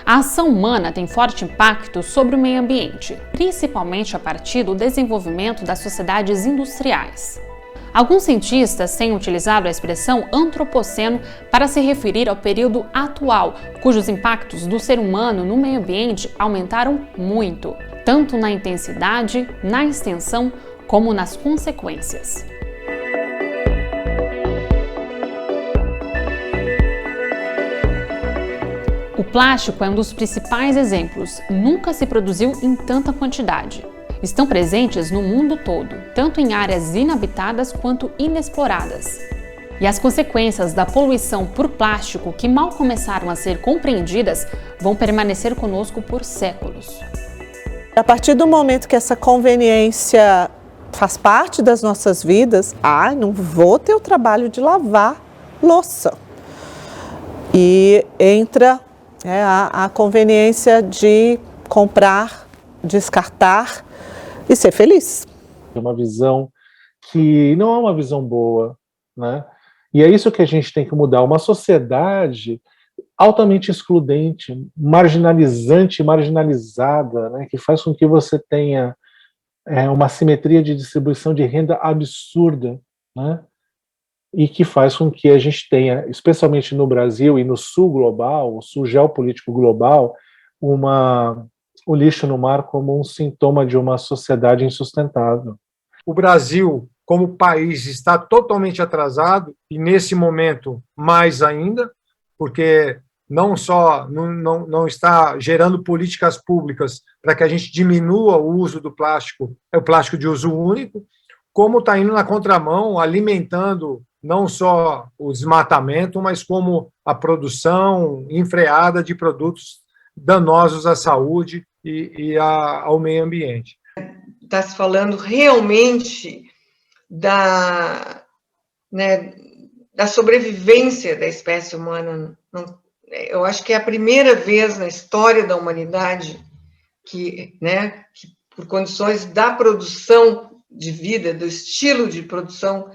A ação humana tem forte impacto sobre o meio ambiente, principalmente a partir do desenvolvimento das sociedades industriais. Alguns cientistas têm utilizado a expressão antropoceno para se referir ao período atual, cujos impactos do ser humano no meio ambiente aumentaram muito, tanto na intensidade, na extensão, como nas consequências. O plástico é um dos principais exemplos. Nunca se produziu em tanta quantidade. Estão presentes no mundo todo, tanto em áreas inabitadas quanto inexploradas. E as consequências da poluição por plástico, que mal começaram a ser compreendidas, vão permanecer conosco por séculos. A partir do momento que essa conveniência faz parte das nossas vidas, não vou ter o trabalho de lavar louça. E entra a conveniência de comprar, descartar e ser feliz. É uma visão que não é uma visão boa, né? E é isso que a gente tem que mudar. Uma sociedade altamente excludente, marginalizante, marginalizada, né? Que faz com que você tenha uma simetria de distribuição de renda absurda, né? E que faz com que a gente tenha, especialmente no Brasil e no sul global, o sul geopolítico global, o lixo no mar como um sintoma de uma sociedade insustentável. O Brasil, como país, está totalmente atrasado, e nesse momento mais ainda, porque não só não está gerando políticas públicas para que a gente diminua o uso do plástico, o plástico de uso único, como está indo na contramão, alimentando não só o desmatamento, mas como a produção enfreada de produtos danosos à saúde e ao meio ambiente. Está se falando realmente da sobrevivência da espécie humana. Eu acho que é a primeira vez na história da humanidade que por condições da produção de vida, do estilo de produção,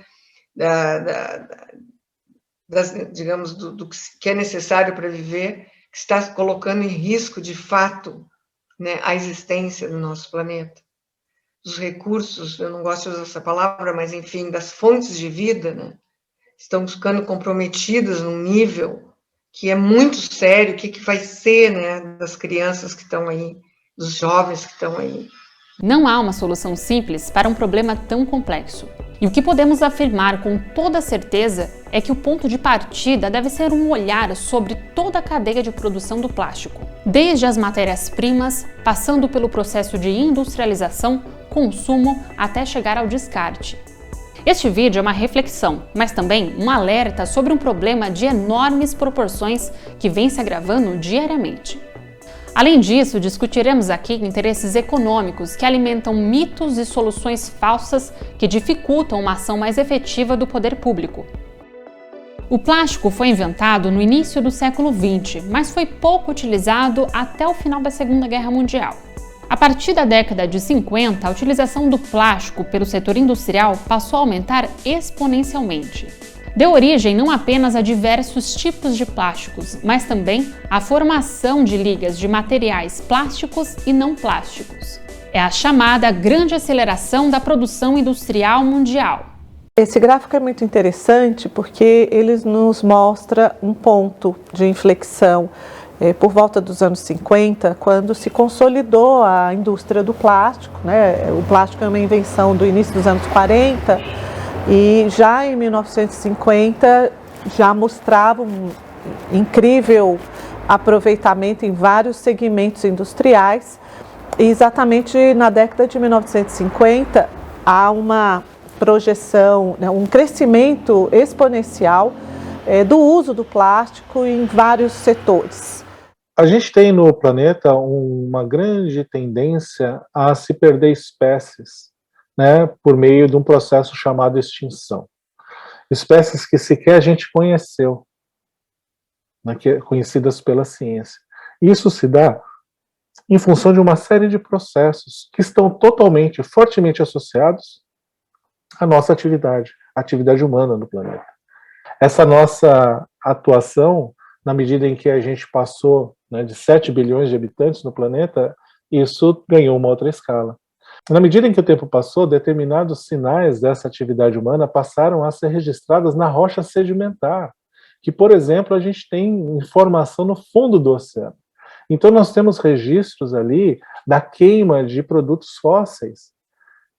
digamos, do que é necessário para viver, que está colocando em risco, de fato, a existência do nosso planeta. Os recursos, eu não gosto de usar essa palavra, mas, enfim, das fontes de vida, estão ficando comprometidas num nível que é muito sério. O que vai ser, das crianças que estão aí, dos jovens que estão aí? Não há uma solução simples para um problema tão complexo. E o que podemos afirmar com toda certeza é que o ponto de partida deve ser um olhar sobre toda a cadeia de produção do plástico, desde as matérias-primas, passando pelo processo de industrialização, consumo, até chegar ao descarte. Este vídeo é uma reflexão, mas também um alerta sobre um problema de enormes proporções que vem se agravando diariamente. Além disso, discutiremos aqui interesses econômicos que alimentam mitos e soluções falsas que dificultam uma ação mais efetiva do poder público. O plástico foi inventado no início do século XX, mas foi pouco utilizado até o final da Segunda Guerra Mundial. A partir da década de 50, a utilização do plástico pelo setor industrial passou a aumentar exponencialmente. Deu origem não apenas a diversos tipos de plásticos, mas também à formação de ligas de materiais plásticos e não plásticos. É a chamada grande aceleração da produção industrial mundial. Esse gráfico é muito interessante porque ele nos mostra um ponto de inflexão por volta dos anos 50, quando se consolidou a indústria do plástico, O plástico é uma invenção do início dos anos 40, e já em 1950 já mostrava um incrível aproveitamento em vários segmentos industriais. E exatamente na década de 1950 há uma projeção, um crescimento exponencial do uso do plástico em vários setores. A gente tem no planeta uma grande tendência a se perder espécies, por meio de um processo chamado extinção. Espécies que sequer a gente conheceu, conhecidas pela ciência. Isso se dá em função de uma série de processos que estão totalmente, fortemente associados à nossa atividade, à atividade humana no planeta. Essa nossa atuação, na medida em que a gente passou né, de 7 bilhões de habitantes no planeta, isso ganhou uma outra escala. Na medida em que o tempo passou, determinados sinais dessa atividade humana passaram a ser registrados na rocha sedimentar, que, por exemplo, a gente tem informação no fundo do oceano. Então, nós temos registros ali da queima de produtos fósseis,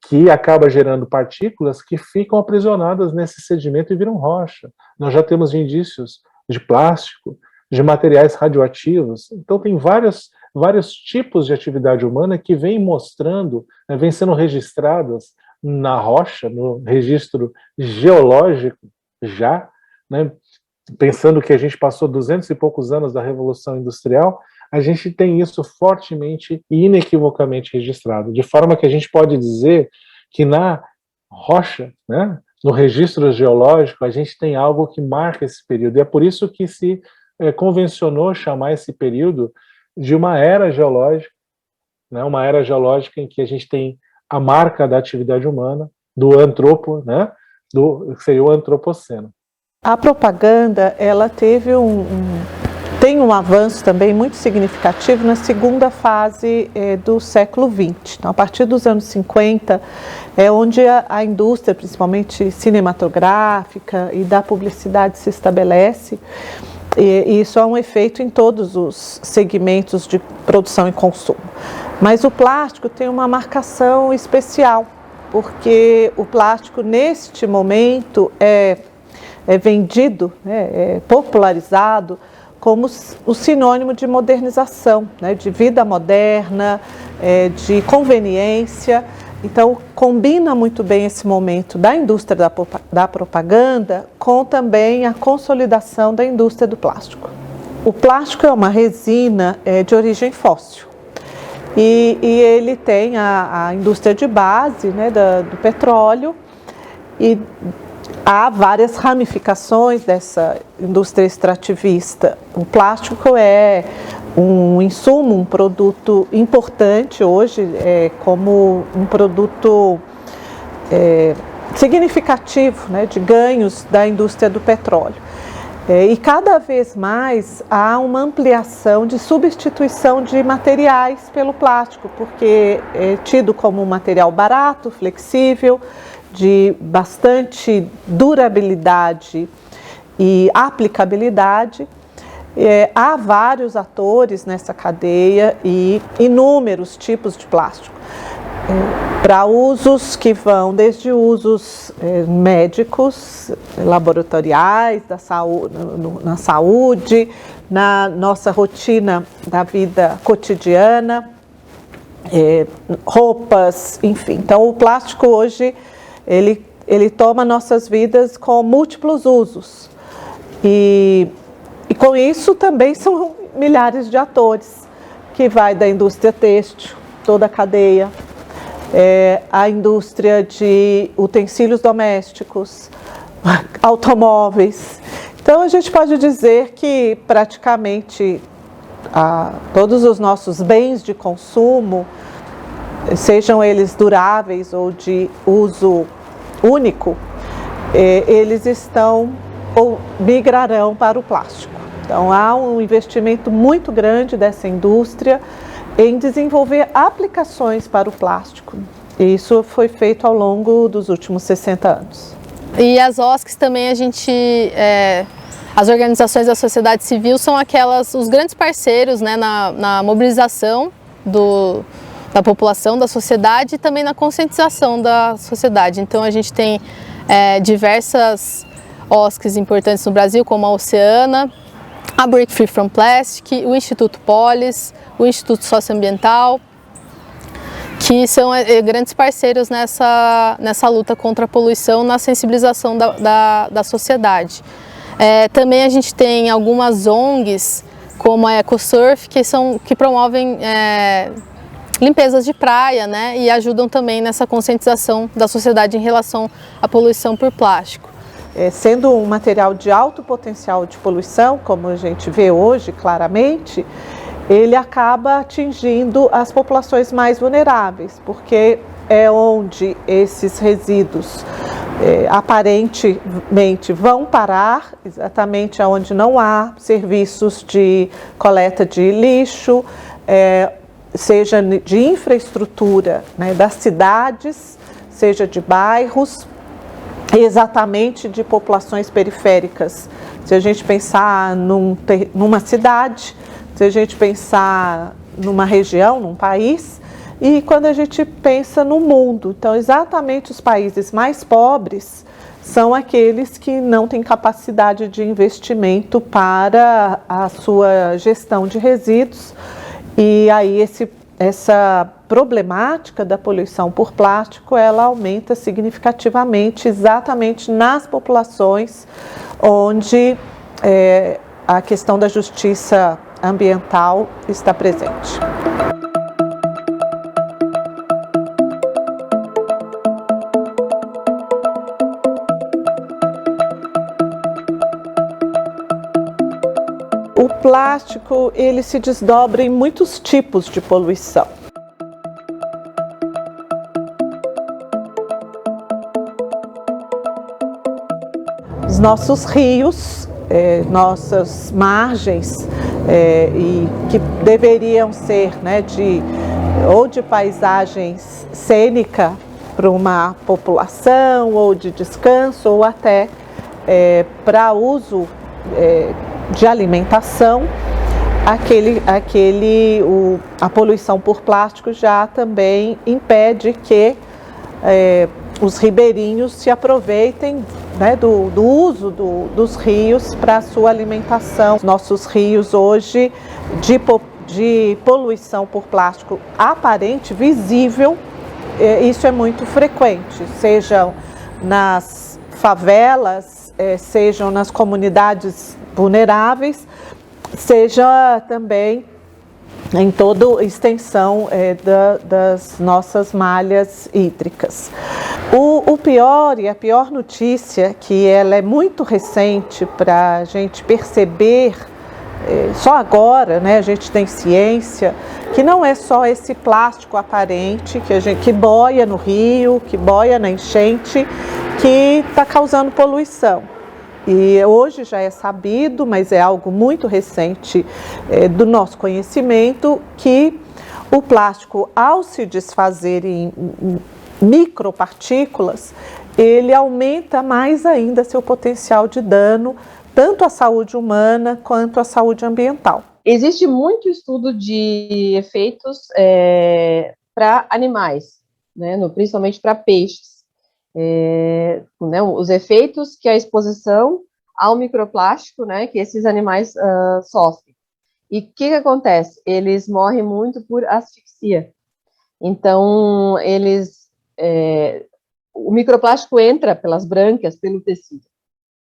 que acaba gerando partículas que ficam aprisionadas nesse sedimento e viram rocha. Nós já temos indícios de plástico, de materiais radioativos. Então, tem vários tipos de atividade humana que vêm mostrando, né, vêm sendo registradas na rocha, no registro geológico já, né, pensando que a gente passou 200 e poucos anos da Revolução Industrial, a gente tem isso fortemente e inequivocamente registrado, de forma que a gente pode dizer que na rocha, né, no registro geológico, a gente tem algo que marca esse período, e é por isso que se convencionou chamar esse período de uma era geológica, né, uma era geológica em que a gente tem a marca da atividade humana, do antropo, né, que seria o antropoceno. A propaganda, ela teve tem um avanço também muito significativo na segunda fase do século XX. Então, a partir dos anos 50, é onde a indústria, principalmente cinematográfica e da publicidade, se estabelece. E isso é um efeito em todos os segmentos de produção e consumo. Mas o plástico tem uma marcação especial, porque o plástico, neste momento, é vendido, é popularizado como o sinônimo de modernização, né, de vida moderna, de conveniência. Então, combina muito bem esse momento da indústria da propaganda com também a consolidação da indústria do plástico. O plástico é uma resina de origem fóssil e ele tem a indústria de base, né, do petróleo, e há várias ramificações dessa indústria extrativista. O plástico é um insumo, um produto importante hoje, como um produto significativo, né, de ganhos da indústria do petróleo. E cada vez mais há uma ampliação de substituição de materiais pelo plástico, porque é tido como um material barato, flexível, de bastante durabilidade e aplicabilidade. Há vários atores nessa cadeia e inúmeros tipos de plástico, para usos que vão desde usos médicos, laboratoriais, na saúde, na nossa rotina da vida cotidiana, roupas, enfim. Então, o plástico hoje, ele toma nossas vidas com múltiplos usos. E com isso também são milhares de atores, que vai da indústria têxtil, toda a cadeia, a indústria de utensílios domésticos, automóveis. Então, a gente pode dizer que praticamente todos os nossos bens de consumo, sejam eles duráveis ou de uso único, eles estão ou migrarão para o plástico. Então, há um investimento muito grande dessa indústria em desenvolver aplicações para o plástico. E isso foi feito ao longo dos últimos 60 anos. E as OSCs também, as organizações da sociedade civil são os grandes parceiros, né, na mobilização da população, da sociedade e também na conscientização da sociedade. Então, a gente tem diversas OSCs importantes no Brasil, como a Oceana, a Break Free from Plastic, o Instituto Polis, o Instituto Socioambiental, que são grandes parceiros nessa luta contra a poluição, na sensibilização da sociedade. Também a gente tem algumas ONGs, como a EcoSurf, que promovem limpezas de praia, né, e ajudam também nessa conscientização da sociedade em relação à poluição por plástico. Sendo um material de alto potencial de poluição, como a gente vê hoje claramente, ele acaba atingindo as populações mais vulneráveis, porque é onde esses resíduos aparentemente vão parar exatamente onde não há serviços de coleta de lixo, seja de infraestrutura, né, das cidades, seja de bairros, exatamente de populações periféricas. Se a gente pensar numa cidade, se a gente pensar numa região, num país, e quando a gente pensa no mundo. Então, exatamente os países mais pobres são aqueles que não têm capacidade de investimento para a sua gestão de resíduos. E aí essa problemática da poluição por plástico, ela aumenta significativamente exatamente nas populações onde a questão da justiça ambiental está presente. O plástico, ele se desdobra em muitos tipos de poluição. Os nossos rios, nossas margens, e que deveriam ser, né, ou de paisagens cênica para uma população, ou de descanso, ou até para uso de alimentação, a poluição por plástico já também impede que os ribeirinhos se aproveitem, né, do uso dos rios para a sua alimentação. Nossos rios hoje, de poluição por plástico aparente, visível, isso é muito frequente, sejam nas favelas, sejam nas comunidades vulneráveis, seja também em toda a extensão das nossas malhas hídricas. O pior e a pior notícia, que ela é muito recente para a gente perceber, só agora, né, a gente tem ciência, que não é só esse plástico aparente que boia no rio, que boia na enchente, que está causando poluição. E hoje já é sabido, mas é algo muito recente do nosso conhecimento, que o plástico, ao se desfazer em micropartículas, ele aumenta mais ainda seu potencial de dano, tanto à saúde humana quanto à saúde ambiental. Existe muito estudo de efeitos para animais, né, principalmente para peixes. Né, os efeitos que a exposição ao microplástico, né, que esses animais sofrem. E o que acontece? Eles morrem muito por asfixia. Então, o microplástico entra pelas brânquias, pelo tecido.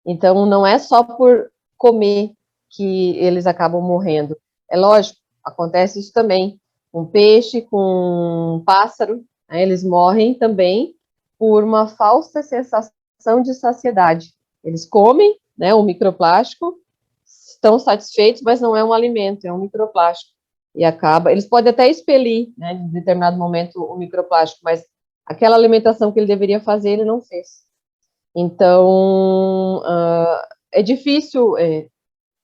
Então, não é só por comer que eles acabam morrendo. É lógico, acontece isso também com peixe, com pássaro, né, eles morrem também por uma falsa sensação de saciedade. Eles comem, né, o microplástico, estão satisfeitos, mas não é um alimento, é um microplástico. E eles podem até expelir, né, em determinado momento, o microplástico, mas aquela alimentação que ele deveria fazer, ele não fez. Então, é difícil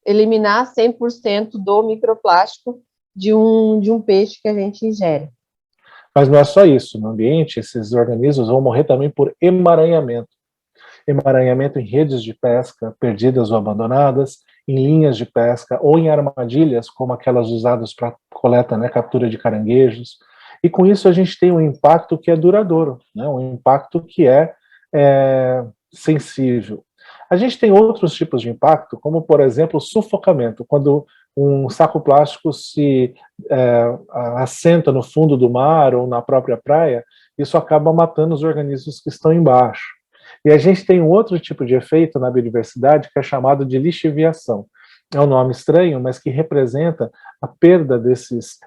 eliminar 100% do microplástico de um peixe que a gente ingere. Mas não é só isso. No ambiente, esses organismos vão morrer também por emaranhamento. Emaranhamento em redes de pesca perdidas ou abandonadas, em linhas de pesca ou em armadilhas, como aquelas usadas para coleta, né, captura de caranguejos. E com isso a gente tem um impacto que é duradouro, né, um impacto que é sensível. A gente tem outros tipos de impacto, como, por exemplo, o sufocamento, quando um saco plástico se assenta no fundo do mar ou na própria praia, isso acaba matando os organismos que estão embaixo. E a gente tem um outro tipo de efeito na biodiversidade que é chamado de lixiviação. É um nome estranho, mas que representa a perda desses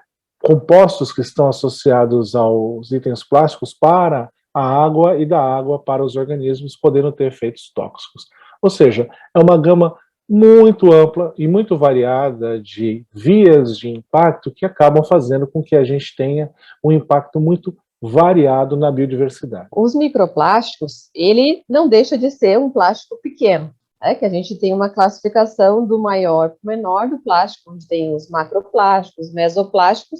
compostos que estão associados aos itens plásticos para a água e da água para os organismos, podendo ter efeitos tóxicos. Ou seja, é uma gama muito ampla e muito variada de vias de impacto que acabam fazendo com que a gente tenha um impacto muito variado na biodiversidade. Os microplásticos, ele não deixa de ser um plástico pequeno, que a gente tem uma classificação do maior para o menor do plástico, onde tem os macroplásticos, mesoplásticos,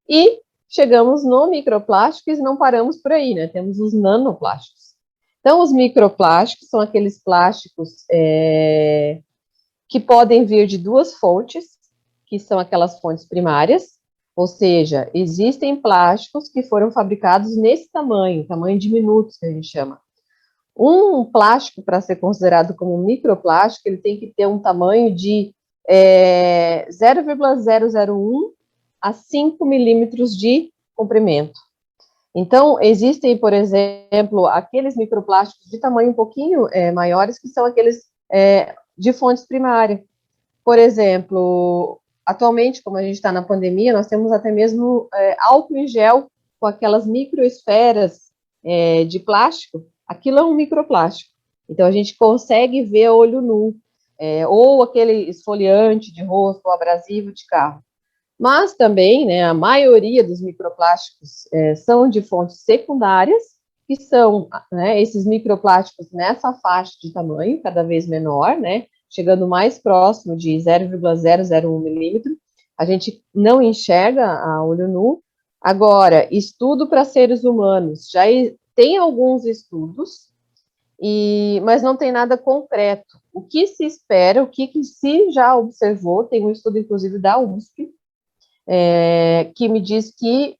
e chegamos no microplástico e não paramos por aí, né? Temos os nanoplásticos. Então, os microplásticos são aqueles plásticos que podem vir de duas fontes, que são aquelas fontes primárias, ou seja, existem plásticos que foram fabricados nesse tamanho diminuto, que a gente chama. Um plástico, para ser considerado como microplástico, ele tem que ter um tamanho de 0,001 a 5 milímetros de comprimento. Então, existem, por exemplo, aqueles microplásticos de tamanho um pouquinho maiores, que são aqueles de fontes primárias. Por exemplo, atualmente, como a gente está na pandemia, nós temos até mesmo álcool em gel com aquelas microesferas de plástico. Aquilo é um microplástico. Então, a gente consegue ver a olho nu, ou aquele esfoliante de rosto, ou abrasivo de carro. Mas também, né, a maioria dos microplásticos são de fontes secundárias, que são esses microplásticos nessa faixa de tamanho, cada vez menor, né, chegando mais próximo de 0,001 milímetro. A gente não enxerga a olho nu. Agora, estudo para seres humanos, já tem alguns estudos, mas não tem nada concreto. O que se espera, o que se já observou, tem um estudo, inclusive, da USP, que me diz que,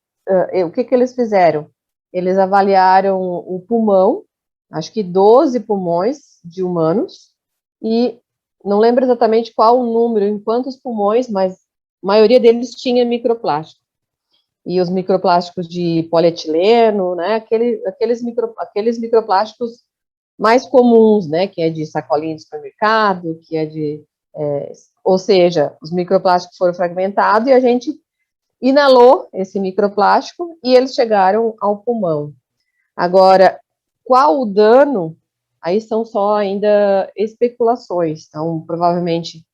o que eles fizeram? Eles avaliaram o pulmão, acho que 12 pulmões de humanos, e não lembro exatamente qual o número, em quantos pulmões, mas a maioria deles tinha microplástico. E os microplásticos de polietileno, né, aqueles microplásticos mais comuns, né, que é de sacolinha de supermercado, que é de... ou seja, os microplásticos foram fragmentados e a gente inalou esse microplástico e eles chegaram ao pulmão. Agora, qual o dano? Aí são só ainda especulações. Então, provavelmente,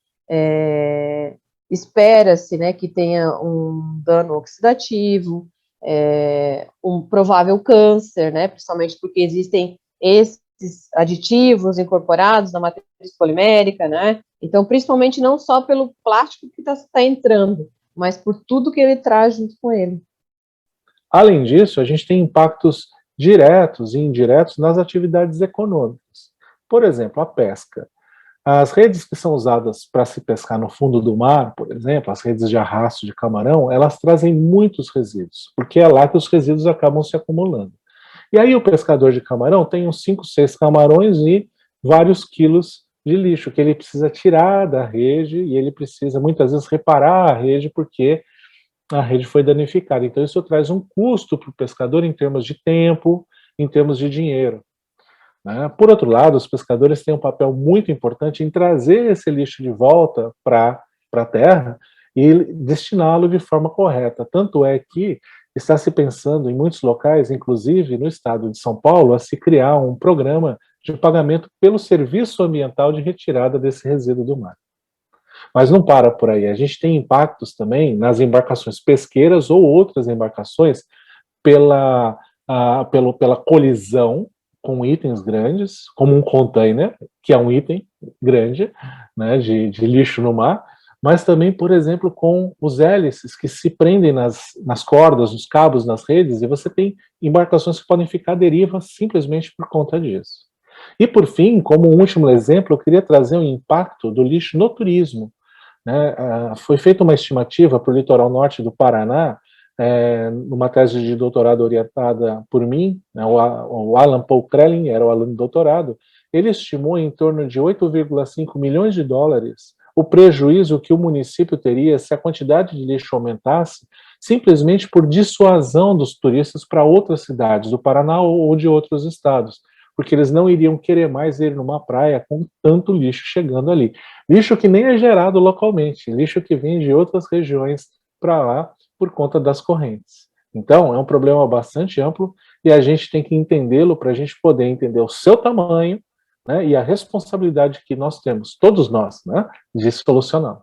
espera-se, né, que tenha um dano oxidativo, um provável câncer, né, principalmente porque existem esses aditivos incorporados na matriz polimérica, né, então, principalmente não só pelo plástico que está entrando, mas por tudo que ele traz junto com ele. Além disso, a gente tem impactos diretos e indiretos nas atividades econômicas. Por exemplo, a pesca. As redes que são usadas para se pescar no fundo do mar, por exemplo, as redes de arrasto de camarão, elas trazem muitos resíduos, porque é lá que os resíduos acabam se acumulando. E aí o pescador de camarão tem uns 5, 6 camarões e vários quilos de lixo que ele precisa tirar da rede, e ele precisa muitas vezes reparar a rede porque a rede foi danificada. Então isso traz um custo para o pescador em termos de tempo, em termos de dinheiro. Por outro lado, os pescadores têm um papel muito importante em trazer esse lixo de volta para a terra e destiná-lo de forma correta. Tanto é que está se pensando em muitos locais, inclusive no estado de São Paulo, a se criar um programa de pagamento pelo serviço ambiental de retirada desse resíduo do mar. Mas não para por aí, a gente tem impactos também nas embarcações pesqueiras ou outras embarcações pela colisão com itens grandes, como um container, que é um item grande, né, de lixo no mar, mas também, por exemplo, com os hélices que se prendem nas cordas, nos cabos, nas redes, e você tem embarcações que podem ficar à deriva simplesmente por conta disso. E, por fim, como um último exemplo, eu queria trazer o impacto do lixo no turismo. Foi feita uma estimativa para o litoral norte do Paraná, numa tese de doutorado orientada por mim, né, o Alan Paul Krellin era o aluno de doutorado. Ele estimou em torno de 8,5 milhões de dólares o prejuízo que o município teria se a quantidade de lixo aumentasse, simplesmente por dissuasão dos turistas para outras cidades do Paraná ou de outros estados, porque eles não iriam querer mais ir numa praia com tanto lixo chegando ali. Lixo que nem é gerado localmente, lixo que vem de outras regiões para lá por conta das correntes. Então, é um problema bastante amplo e a gente tem que entendê-lo para a gente poder entender o seu tamanho, né, e a responsabilidade que nós temos, todos nós, né, de solucioná-lo.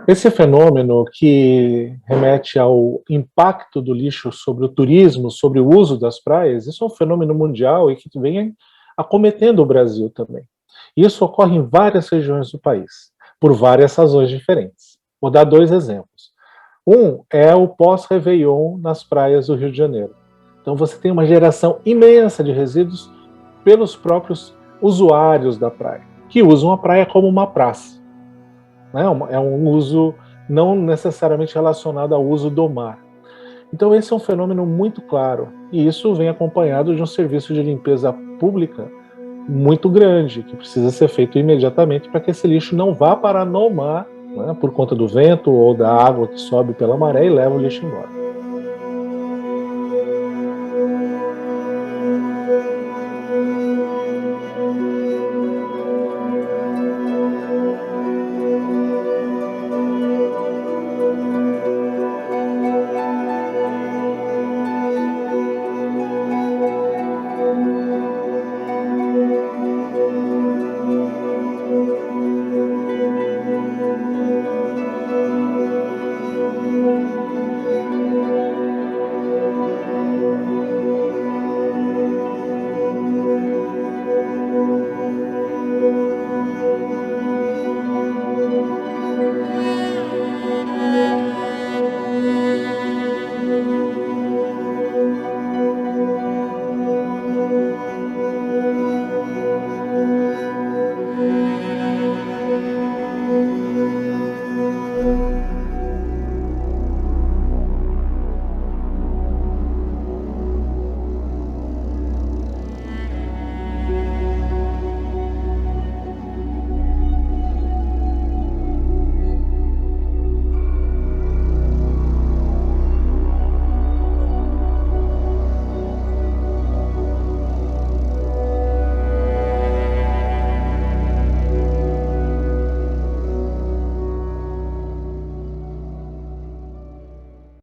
Esse fenômeno que remete ao impacto do lixo sobre o turismo, sobre o uso das praias, isso é um fenômeno mundial e que vem acometendo o Brasil também. Isso ocorre em várias regiões do país, por várias razões diferentes. Vou dar 2 exemplos. Um é o pós-Réveillon nas praias do Rio de Janeiro. Então você tem uma geração imensa de resíduos pelos próprios usuários da praia, que usam a praia como uma praça. É um uso não necessariamente relacionado ao uso do mar. Então esse é um fenômeno muito claro, e isso vem acompanhado de um serviço de limpeza pública muito grande, que precisa ser feito imediatamente para que esse lixo não vá parar no mar, por conta do vento ou da água que sobe pela maré e leva o lixo embora.